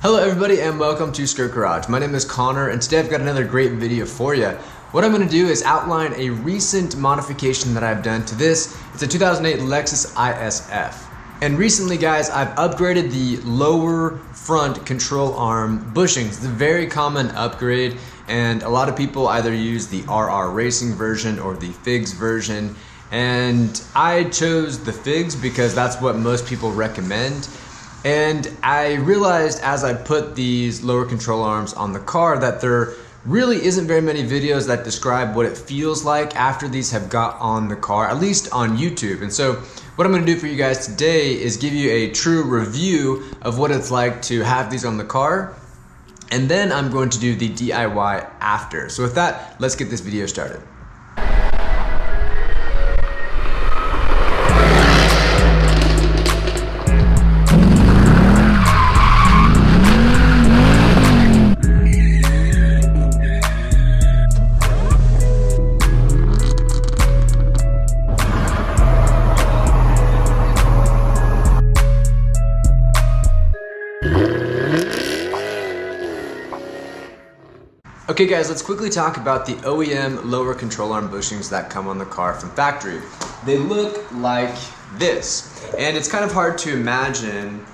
Hello everybody and welcome to Skrrt Garage. My name is Connor and today I've got another great video for you. What I'm going to do is outline a recent modification that I've done to this. It's a 2008 Lexus ISF. And recently guys, I've upgraded the lower front control arm bushings. It's a very common upgrade and a lot of people either use the RR Racing version or the Figs version. And I chose the Figs because that's what most people recommend. And I realized as I put these lower control arms on the car that there really isn't very many videos that describe what it feels like after these have got on the car, at least on YouTube. And so what I'm gonna do for you guys today is give you a true review of what it's like to have these on the car. And then I'm going to do the DIY after. So with that, let's get this video started. Okay guys, let's quickly talk about the OEM lower control arm bushings that come on the car from factory. They look like this, and it's kind of hard to imagine.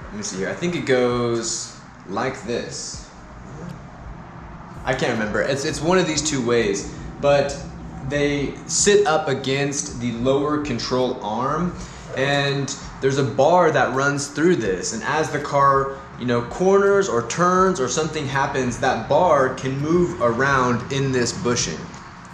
Let me see here, I think it goes like this. I can't remember, it's one of these two ways, but they sit up against the lower control arm, and there's a bar that runs through this, and as the car corners or turns or something happens, that bar can move around in this bushing.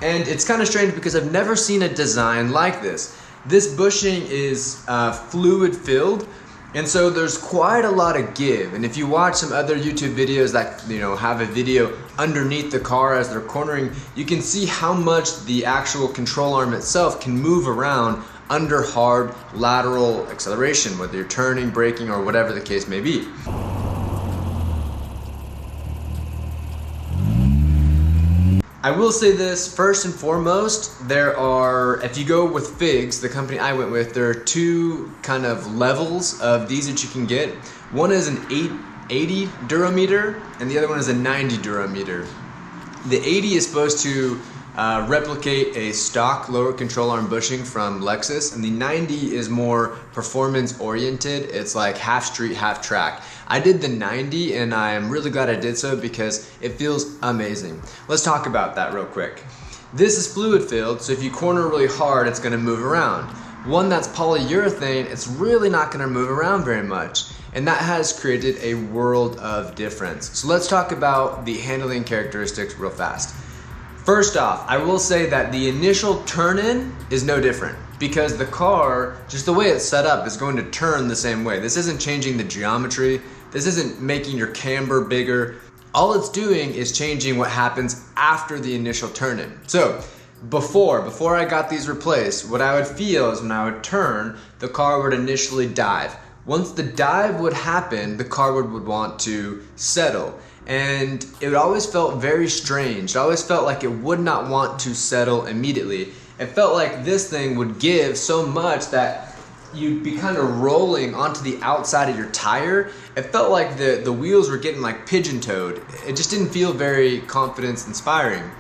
And it's kind of strange because I've never seen a design like this. This bushing is fluid filled, and so there's quite a lot of give. And if you watch some other YouTube videos that have a video underneath the car as they're cornering, you can see how much the actual control arm itself can move around under hard lateral acceleration, whether you're turning, braking, or whatever the case may be. I will say this, first and foremost, if you go with Figs, the company I went with, there are two kind of levels of these that you can get. One is an 80 durometer and the other one is a 90 durometer. The 80 is supposed to replicate a stock lower control arm bushing from Lexus, and the 90 is more performance oriented. It's like half street, half track. I did the 90 and I am really glad I did so because it feels amazing. Let's talk about that real quick. This is fluid filled, so if you corner really hard, it's gonna move around. One that's polyurethane, it's really not gonna move around very much. And that has created a world of difference. So let's talk about the handling characteristics real fast. First off, I will say that the initial turn-in is no different because the car, just the way it's set up, is going to turn the same way. This isn't changing the geometry. This isn't making your camber bigger. All it's doing is changing what happens after the initial turn-in. So before I got these replaced, what I would feel is when I would turn, the car would initially dive. Once the dive would happen, the car would want to settle. And it always felt very strange. It always felt like it would not want to settle immediately. It felt like this thing would give so much that you'd be kind of rolling onto the outside of your tire. It felt like the wheels were getting like pigeon-toed. It just didn't feel very confidence inspiring.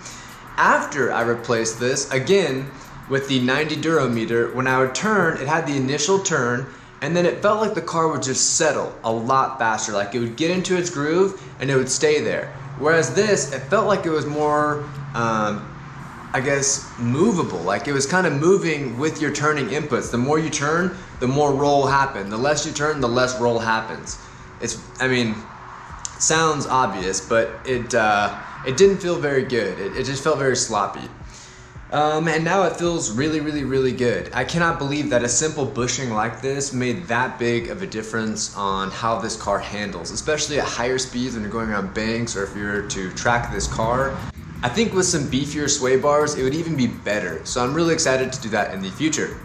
After I replaced this, again, with the 90 durometer, when I would turn, it had the initial turn, and then it felt like the car would just settle a lot faster. Like it would get into its groove and it would stay there. Whereas this, it felt like it was more, I guess, movable. Like it was kind of moving with your turning inputs. The more you turn, the more roll happens. The less you turn, the less roll happens. Sounds obvious, but it didn't feel very good. It just felt very sloppy. And now it feels really, really, really good. I cannot believe that a simple bushing like this made that big of a difference on how this car handles, especially at higher speeds when you're going around banks or if you're to track this car. I think with some beefier sway bars, it would even be better. So I'm really excited to do that in the future.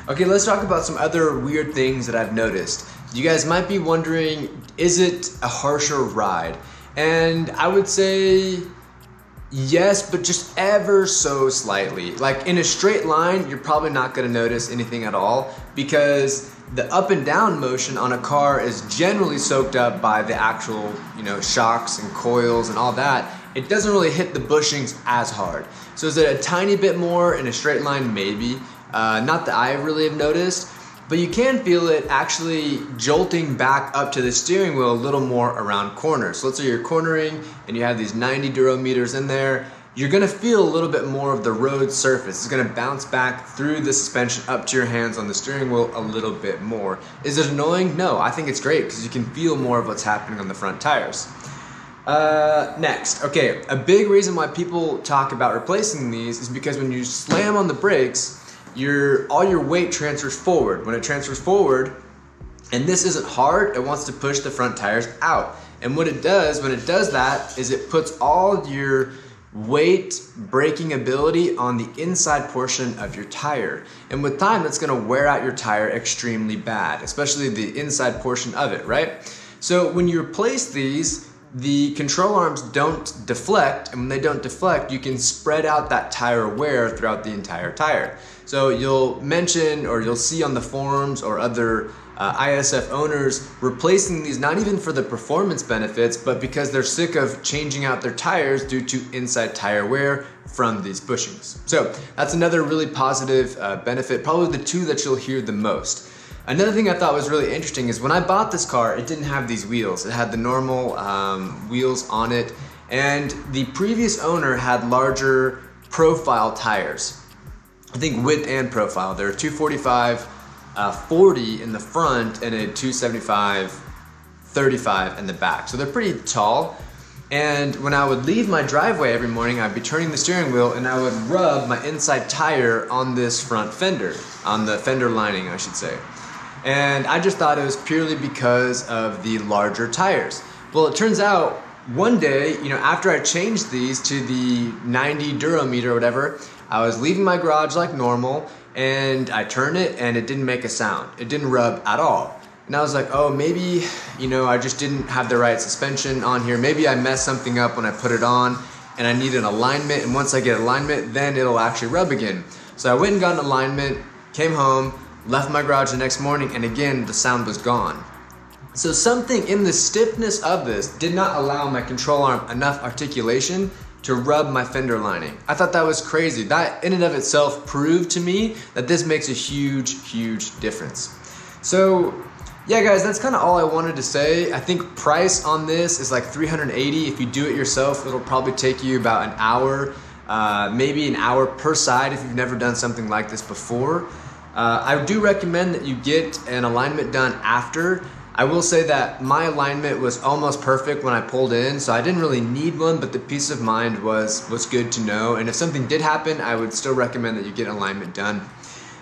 Okay, let's talk about some other weird things that I've noticed. You guys might be wondering, is it a harsher ride? And I would say, yes, but just ever so slightly. Like in a straight line, you're probably not gonna notice anything at all because the up and down motion on a car is generally soaked up by the actual, shocks and coils and all that. It doesn't really hit the bushings as hard. So is it a tiny bit more in a straight line? Maybe. Not that I really have noticed, but you can feel it actually jolting back up to the steering wheel a little more around corners. So let's say you're cornering and you have these 90 durometers in there. You're gonna feel a little bit more of the road surface. It's gonna bounce back through the suspension up to your hands on the steering wheel a little bit more. Is it annoying? No, I think it's great because you can feel more of what's happening on the front tires. Next, okay, a big reason why people talk about replacing these is because when you slam on the brakes, all your weight transfers forward. When it transfers forward, and this isn't hard, it wants to push the front tires out. And what it does, when it does that, is it puts all your weight braking ability on the inside portion of your tire. And with time, that's gonna wear out your tire extremely bad, especially the inside portion of it, right? So when you replace these, the control arms don't deflect, and when they don't deflect, you can spread out that tire wear throughout the entire tire. So you'll mention, or you'll see on the forums or other ISF owners replacing these, not even for the performance benefits, but because they're sick of changing out their tires due to inside tire wear from these bushings. So that's another really positive benefit, probably the two that you'll hear the most. Another thing I thought was really interesting is when I bought this car, it didn't have these wheels. It had the normal wheels on it, and the previous owner had larger profile tires. I think width and profile. They're 245 40 in the front and a 275 35 in the back. So they're pretty tall. And when I would leave my driveway every morning, I'd be turning the steering wheel and I would rub my inside tire on this front fender, on the fender lining, I should say. And I just thought it was purely because of the larger tires. Well, it turns out one day, after I changed these to the 90 durometer or whatever, I was leaving my garage like normal and I turned it and it didn't make a sound. It didn't rub at all. And I was like, oh, maybe, I just didn't have the right suspension on here. Maybe I messed something up when I put it on and I need an alignment. And once I get alignment, then it'll actually rub again. So I went and got an alignment, came home, left my garage the next morning, and again, the sound was gone. So something in the stiffness of this did not allow my control arm enough articulation to rub my fender lining. I thought that was crazy. That in and of itself proved to me that this makes a huge, huge difference. So yeah, guys, that's kind of all I wanted to say. I think price on this is like $380. If you do it yourself, it'll probably take you about an hour, maybe an hour per side if you've never done something like this before. I do recommend that you get an alignment done after. I will say that my alignment was almost perfect when I pulled in, so I didn't really need one, but the peace of mind was good to know. And if something did happen, I would still recommend that you get alignment done.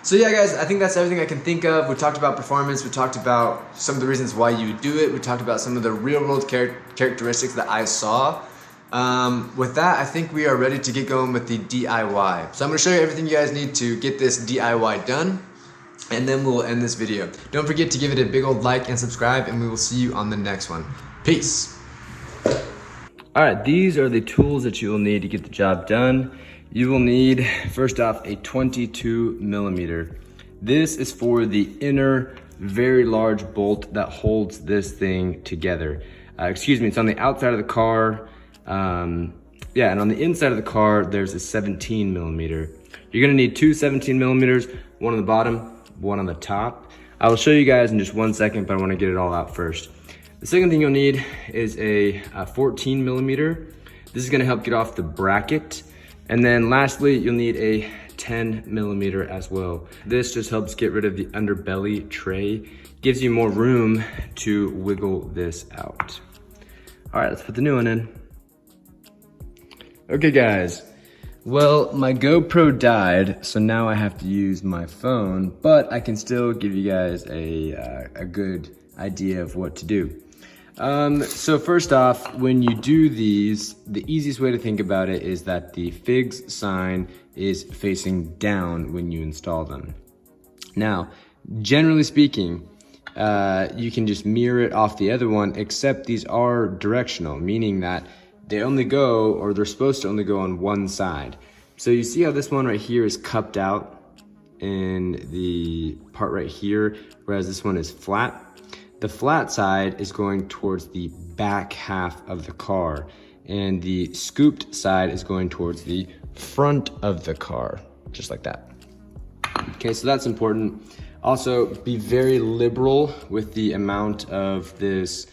So yeah, guys, I think that's everything I can think of. We talked about performance, we talked about some of the reasons why you do it, we talked about some of the real world characteristics that I saw. With that, I think we are ready to get going with the DIY. So I'm gonna show you everything you guys need to get this DIY done, and then we'll end this video. Don't forget to give it a big old like and subscribe, and we will see you on the next one. Peace. All right, these are the tools that you will need to get the job done. You will need, first off, a 22 millimeter. This is for the inner, very large bolt that holds this thing together. It's on the outside of the car. And on the inside of the car, there's a 17 millimeter. You're gonna need two 17 millimeters, one on the bottom, one on the top. I will show you guys in just 1 second, but I wanna get it all out first. The second thing you'll need is a 14 millimeter. This is gonna help get off the bracket. And then lastly, you'll need a 10 millimeter as well. This just helps get rid of the underbelly tray, gives you more room to wiggle this out. All right, let's put the new one in. Okay guys, well, my GoPro died, so now I have to use my phone, but I can still give you guys a good idea of what to do. So first off, when you do these, the easiest way to think about it is that the figs sign is facing down when you install them. Now, generally speaking, you can just mirror it off the other one, except these are directional, meaning that they only go, or they're supposed to only go on one side. So you see how this one right here is cupped out? in the part right here, whereas this one is flat. The flat side is going towards the back half of the car, and the scooped side is going towards the front of the car, just like that. Okay, so that's important. Also, be very liberal with the amount of this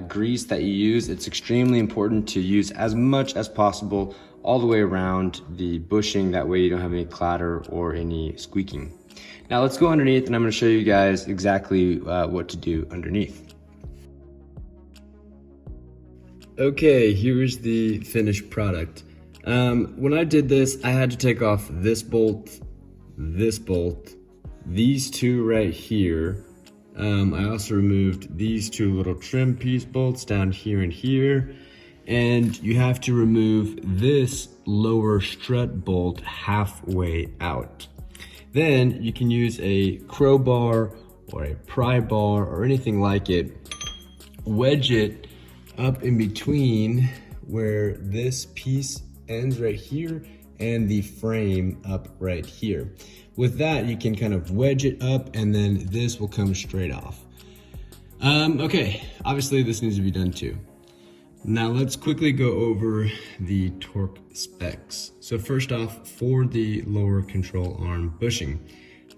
grease that you use. It's extremely important to use as much as possible all the way around the bushing. That way you don't have any clatter or any squeaking. Now let's go underneath, and I'm going to show you guys exactly what to do underneath. Okay, here's the finished product. When I did this, I had to take off this bolt, these two right here. I also removed these two little trim piece bolts down here and here. And you have to remove this lower strut bolt halfway out. Then you can use a crowbar or a pry bar or anything like it. Wedge it up in between where this piece ends right here and the frame up right here. With that, you can kind of wedge it up and then this will come straight off. Okay, obviously this needs to be done too. Now let's quickly go over the torque specs. So first off, for the lower control arm bushing,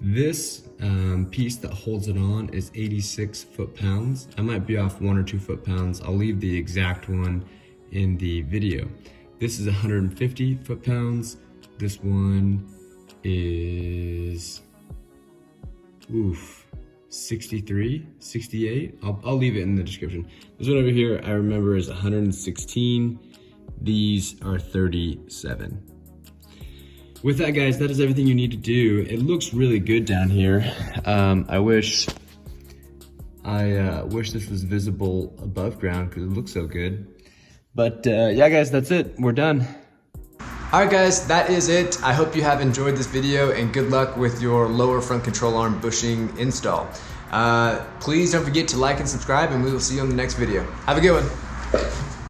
this piece that holds it on is 86 foot-pounds. I might be off 1 or 2 foot-pounds. I'll leave the exact one in the video. This is 150 foot-pounds. This one is, 63, 68. I'll leave it in the description. This one over here, I remember, is 116. These are 37. With that, guys, that is everything you need to do. It looks really good down here. I wish this was visible above ground because it looks so good. But yeah, guys, that's it. We're done. Alright guys, that is it. I hope you have enjoyed this video and good luck with your lower front control arm bushing install. Please don't forget to like and subscribe, and we will see you on the next video. Have a good one.